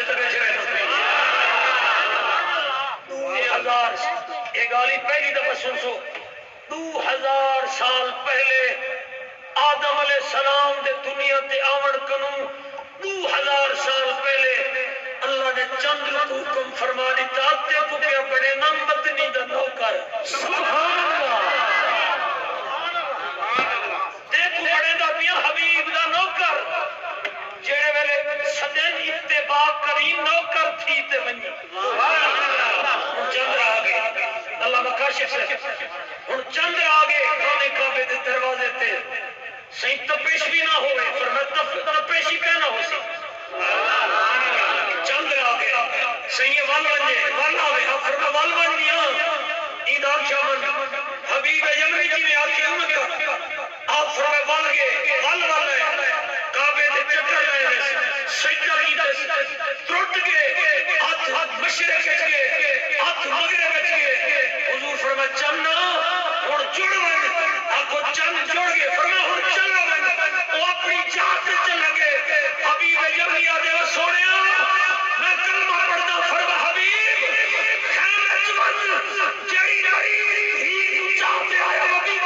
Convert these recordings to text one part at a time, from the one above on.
تے بیچ رہے ہیں 2000 یہ گالی پہلی دفعہ سن سو 2000 سال پہلے آدم علیہ السلام دے دنیا تے آون کنوں 2000 سال پہلے اللہ نے چند کو حکم فرما دیتا تے کو کیا بڑے نام مدنی دا نوکر سبحان اللہ تے کو بڑے دا پیا حبیب دا نوکر جڑے ویلے سدن اتباع کریم نوکر تھی تے ونی چندر آگے اللہ مکاشف سے ہن چندر آگے کھانے کعبے دے دروازے تے صحیح تپیش بھی نہ ہوئے فرمایا تپیشی پہ نہ ہو سی چندر آگے صحیح وال آوے فرمایا وال ونیا عید آکھیا من حبیب یمنی جی نے آکھیا مکہ آپ فرمایا وال گئے وال ہے کعبے دے چکر لائے سجدہ کیتے ترٹ گئے ہاتھ مشرق وچ گئے ہاتھ مغرب وچ گئے حضور فرمایا چنا ہن جڑ ون آکھو چن جڑ گئے فرمایا ہن چل ون او اپنی ذات چل گئے حبیب یمنی دے سونیا میں کلمہ پڑھدا فرمایا حبیب خیر ون جڑی ناری ہی چاہتے آیا حبیب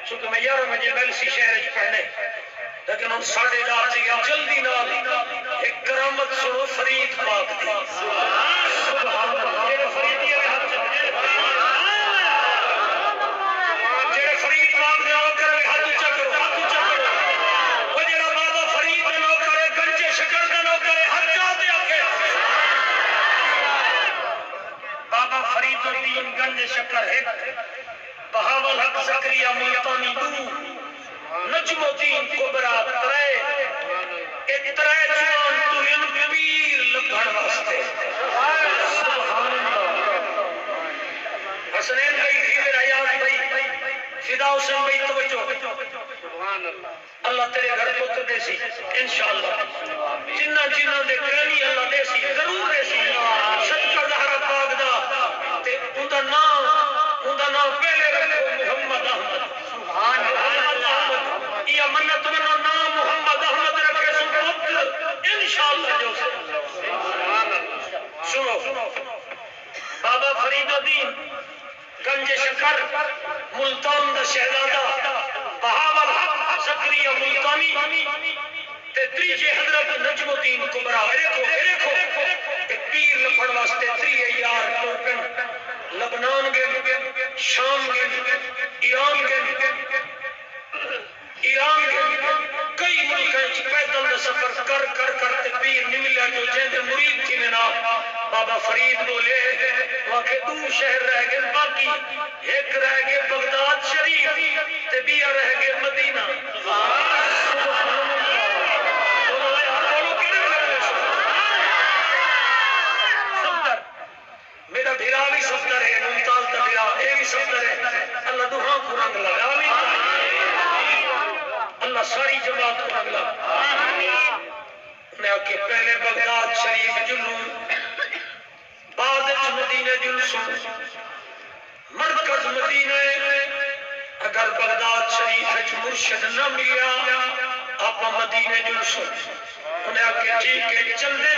چونکہ میں 11 بجے بیلسی شہر پڑھنے لیکن ہم 10:30 سے جلدی نال ایک کرامت سنو فرید پاک دی سبحان اللہ جڑے فریدی دے ہاتھ جڑے فرید پاک دے نوکر دے ہاتھ چکرو وہ جڑا بابا فرید دے نوکر ہے گنجے شکر دے نوکر ہے ہر جا دے آکھے بابا فرید الدین گنج شکر ہے بہاول حق زکریا ملتانی دو نجم الدین کبرا ترے اترے جوان تو ان پیر لگھن واسطے سبحان اللہ حسنین بھائی خیبر حیات بھائی فدا حسین بھائی توجہ اللہ تیرے گھر پتر دے سی انشاءاللہ جنہ دے کرنی اللہ دے سی ضرور دے سی صدقہ زہرا پاک دا تے ان دا نام پہلے رکھو محمد احمد سبحان اللہ یہ منت منا نام محمد احمد رکھے سن انشاءاللہ جو سنو بابا فرید الدین گنج شکر ملتان دا شہزادہ بہاول حق زکریا ملتانی تے تریجے حضرت نجم الدین کبرا دیکھو ایک پیر لپڑ واسطے 3 یار ٹوپن لبنان گئے شام گئے ایران گئے کئی ملکیں پیدل دا سفر کر تے پیر نہیں ملا جو جہاں مرید تھی میں بابا فرید بولے وہاں کے 2 شہر رہ گئے باقی ایک رہ گئے بغداد شریف تے بیا رہ گئے مدینہ میرا بھیرا بھی صفدر ہے ممتاز کا بھیرا اے بھی صفدر ہے اللہ دہاں کو رنگ لگا آمین اللہ ساری جماعت کو رنگ لگا انہیں آکے پہلے بغداد شریف جلوں بعد مدینہ جلسوں مرکز مدینہ اگر بغداد شریف مرشد نہ ملیا آپ مدینہ جلسوں انہیں آکے ٹھیک ہے چل دے